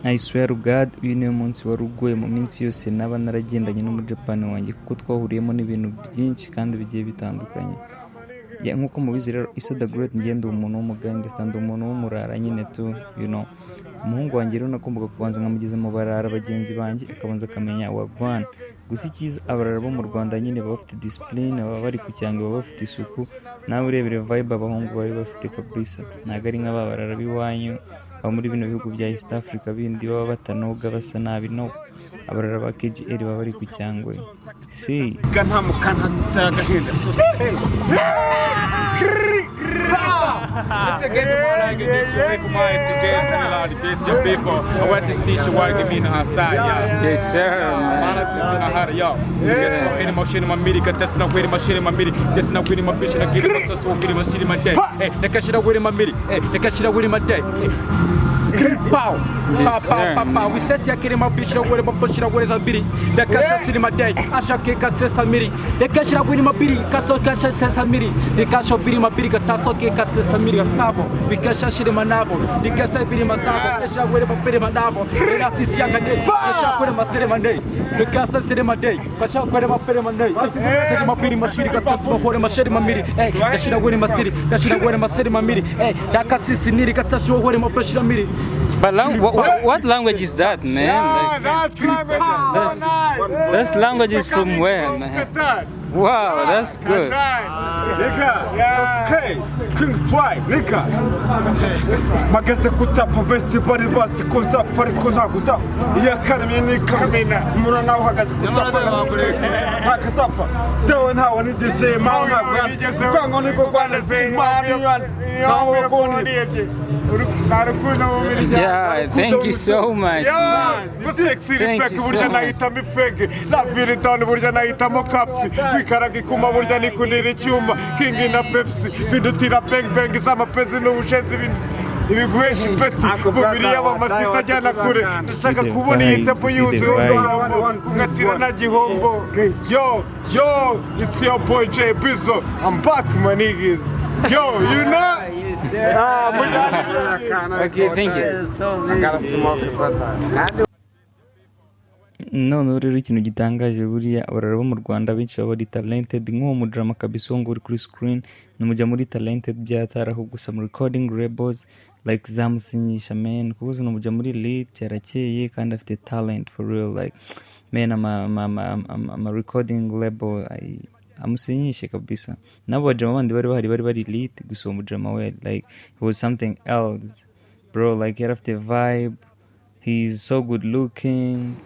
I swear to God uyu niyo munsi wari ugoye mu minsi yose naba naragendanye n'umujapani wanjye kuko twahuriyemo n'ibintu byinshi kandi bigiye bitandukanye. Nkuko mubizi rero Issa the Great ngende umuntu w'umugangster ndi umuntu w'umurara nyine tu umuhungu wanjye rero nakumbuka kubanza nkamugeza mu barara bagenzi banjye akabanza akamenya wagwan. Gusa ikiza abarara bo mu Rwanda nyine baba bafite discipline, baba bari ku cyangwa baba bafite isuku, nawe urebere vibe abahungu bari bafite kabisa, ntago ari nk'ababarara b'iwanyu abo muri bino bihugu bya East Africa bindi baba batanoga basa nabi. No, abarara ba KGL baba bari ku cyangwe si nta mukanta tutagahinda. Esse game é uma like this, eu com mais esse game lá de desse people. I want this t-shirt while give me na style, yeah. Yes sir. Mana tu sana har, yo. Guess no any machine ma miri, that's not with machine ma miri. That's not with my bitch na give it so with machine ma day. Hey, na kashira with ma miri. Hey, na kashira with ma day. Pow, pow. We say aquele ma bitch na with ma push na with biri. Na kashira ma day. Acha que kashira miri. Na kashira with ma biri, kashira miri. Na kashira biri ma biri, taso que kashira miri gastavo. We kashira manavo. Ni kashira biri masavo. Kashira with ma biri manavo. Ela sisi yakade. Kashira with ma sere mandei. Ni kashira sere mandei. Kashira with ma biri mandei. Sere ma biri mashiri kashira with ma sere mamiri. Hey, kashira with ma siri. Kashira with ma sere mamiri. Hey, da kashira niri kashira with ma push miri. But what language is that, man? That's languages from where, man? Wow, that's good. King try, nigga. Magaze kutapa besti bari basi kutapa ariko ntaguta. Iya karame nikamena. Murana uhagaze kutapa ntakatapa. Dawe ntawe nigeze mawe ntabwo. Kwango niko kwaneze mami wan. Nawe koni. Yeah, thank you so much. Yeah, sexy fake burya nahita mifege. La ville down burya nahita mo capsi. Wikaragi kuma burya nikunira icyuma. King na Pepsi. Bindutira bang bang z'amapenzi n'ubushenzi ibiguhesha ipeti. Bumiriye amasita ajyana kure. Ndashaka kubona iyi tepo yuzuye ngatira na gihombo. Yo, it's your boy J Bizzo. I'm back, my niggas. Yo, you know? Okay, thank you. I gotta smoke. None rero ikintu gitangaje buriya abarara bo mu Rwanda benshi baba ari talented nk'uwo mudrama kabisa ngo uri kuri screen numujya muri talented byataraho gusa mu recording labels like zamusinyisha man kuko numujya muri lead yarakeye kandi afite talent for real like man I'm a recording label amusinyishe kabisa nabo bajama bandi bari lead gusa uwo mudrama we like he was something else bro, like he afite vibe, he's so good looking,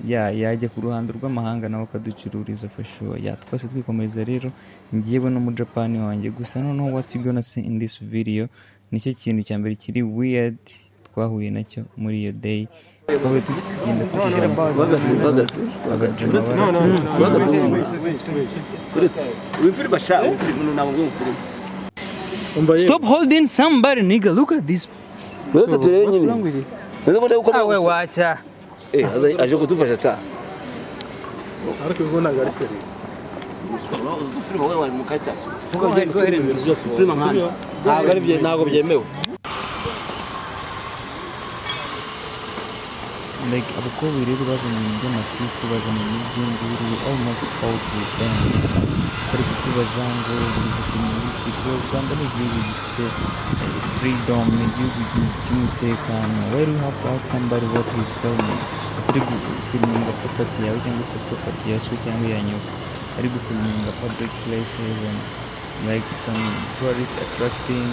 yajya ku ruhando rw'amahanga nawe akaducururiza for sure. Twese twikomeza rero ngiyewe no mu Japan wanjye gusa noneho what you gonna see in this video nicyo kintu cya mbere kiri weird twahuye nacyo muri iyo day. Twahuye tukigenda tukijira stop holding somebody nigga, look at this. What's wrong with you? Wacha aje kutufasha cha ariko ngo nagari seri prima wewe mukatasi prima nkana ntago byemewe like abakobwa rero bazanye mu by'amatiku bazanye mu by'inguru almost all with them ariko kubaza ngo ikigo Rwanda ni igihugu gifite freedom, ni igihugu cy'umutekano. Where you have to ask somebody what is filming, atari gufilminga property yawe cyangwa se property ya so cyangwa ya nyoko, ari gufilminga public places and like some tourist attracting,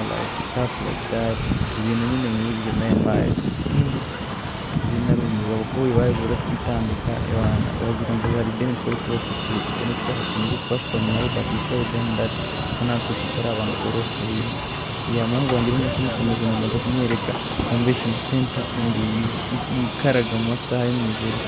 like stuff like that. Ibintu nyine nk'ibyo man like zinarumva abakozi bayibura twitambika abantu bagira ngo bari deni twari kubafitiye ikintu twafite fashion nawe but we show them that natwe tutari abantu boroshye. Mungu wanjye mwese mukomeza mumaze kumwereka convention center kandi ikaraga mu masaha y'ijoro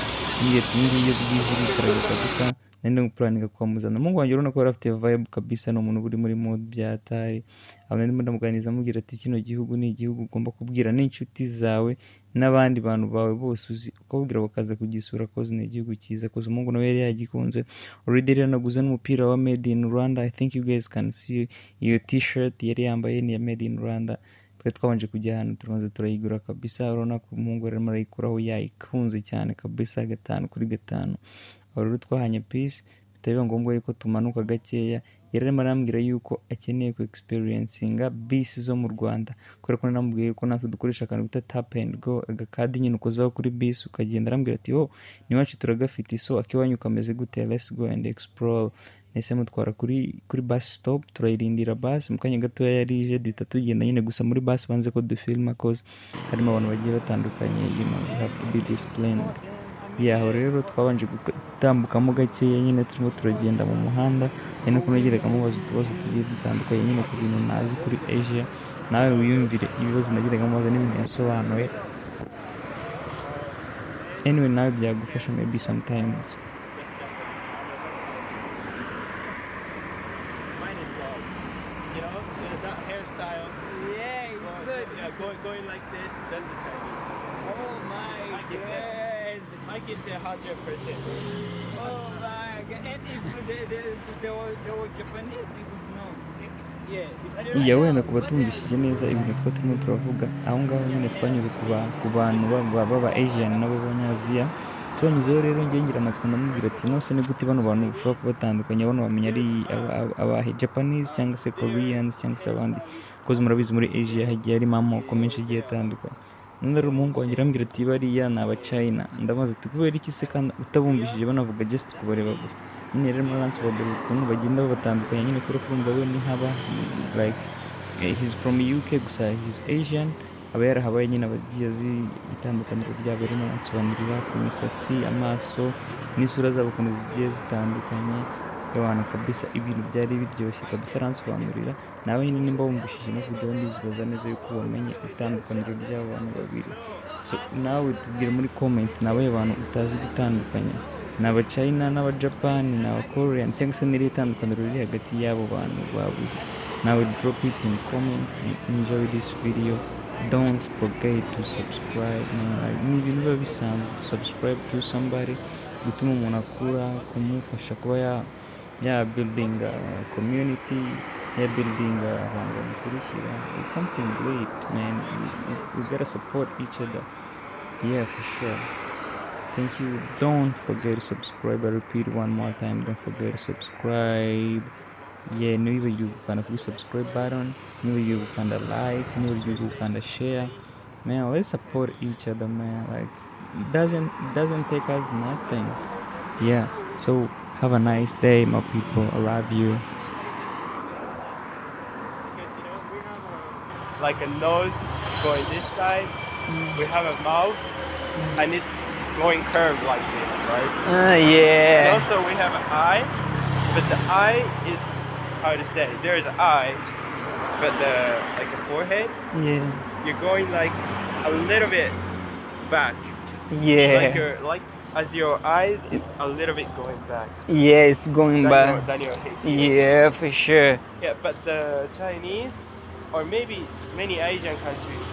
ngiye bw'ijoro ikaraga kabisa nende guplaninga kwamuzana. Mungu wanjye urabona ko afite vibe kabisa, no umuntu uri muri mode byatari. Abandi ndamuganiza mubwira ati kino gihugu ni igihugu ugomba kubwira n'inshuti zawe n'abandi bantu bawe bose uzi ukabwira bakaza kugisura koze ni igihugu cyiza koze Mungu nawe yari yagikunze. Already rero naguze n'umupira wa made in Rwanda. I think you guys can see your t-shirt yari yambaye ni ya made in Rwanda. twari twabanje kujya ahantu turabanza turayigura kabisa, urabona ko umuhungu arimo arayikuraho yayikunze cyane kabisa 5/5. aho rero twahanye peace, bitaba ngombwa yuko tumanuka gakeya. Yari arimo arambwira yuko akeneye ku experiencinga bisi zo mu Rwanda, kubera ko namubwiye yuko natwe dukoresha akantu bita tap and go, agakadi nyine ukozaho kuri bisi ukagenda. Arambwira ati niwacu turagafite, so akiwanyu kameze gute, let's go and explore. Nese mutwara kuri bus stop, turayirindira bus, mu kanya gato yarije duhita tugenda nyine. Gusa muri bus banze ko dufilma cause harimo abantu bagiye batandukanye, you have to be disciplined. Aho rero twabanje gutambukamo gakeya nyine, turimo turagenda mu muhanda, ari nako nageraga mubaza utubazo tugiye dutandukanye nyine ku bintu nazi kuri Asia. Nawe wiyumvire ibibazo nageraga mubaza n'ibintu yasobanuye. Anyway, nawe byagufasha maybe sometimes. Going like this, that's a Chinese. Oh my god! I can say 100%. Oh my god! And if they were Japanese, you would know. Iya wenda kuba tumvishije neza ibintu twa turimo turavuga aho ngaho nyine twanyuze ku bantu baba Asian nabo b'Abanyaziya. Twanyuzeho rero ngira amatsiko ndamubwira ati nose ni gute bano bantu ushobora kubatandukanya, bano bamenya ari aba Japanese cyangwa se Koreans cyangwa se abandi, koze murabizi muri Asia hagiye harimo amoko menshi agiye atandukanye. None rero umuhungu wanjye arambwira ati bariya ni aba China. Ndabaza ati kubera iki se kandi utabumvishije banavuga just kubareba gusa. Nyine rero muransobanurira ukuntu bagenda babatandukanya nyine, kubera ko urumva we ni haba like he's from UK gusa he's Asian, aba yarahabaye nyine abagiye azi itandukaniro ryabo. Rero muransobanurira ku misatsi, amaso n'isura zabo ukuntu zigiye zitandukanye. Yawana kabisa ibintu byari biryoshye kabisa, aransobanurira. Nawe nyine nimba wumvishije na video ndizibaza neza yuko wamenye itandukaniro ry'abantu babiri. So nawe tubwire muri comment nabaye abantu utazi gutandukanya, n'aba China n'aba Japan n'aba Korean cyangwa se n'iri itandukaniro riri hagati y'abo bantu babuze. Nawe drop it in comment and enjoy this video. Don't forget to subscribe. Ni ibintu biba bisanzwe. Subscribe to somebody gutuma umuntu akura, kumufasha kuba building a community, building abantu bamukurikira. It's something great, man. We gotta support each other. Yeah, for sure. Thank you. Don't forget to subscribe. I repeat one more time, don't forget to subscribe. Yeah, niba gukanda kuri subscribe button, niba gukanda like, niba gukanda share. Man, let's support each other, man. Like it doesn't take us nothing. Yeah. So have a nice day, my people. I love you. Because we have like a nose going this side. We have a mouth, and it's going curved like this, right? Yeah. And also we have an eye, but the eye is how to say. There is an eye, but like a forehead. Yeah. You're going like a little bit back. Yeah. Like as your eyes is a little bit going back. Yeah, it's going back. Than your head. Yeah, for sure. Yeah, but the Chinese, or maybe many Asian countries,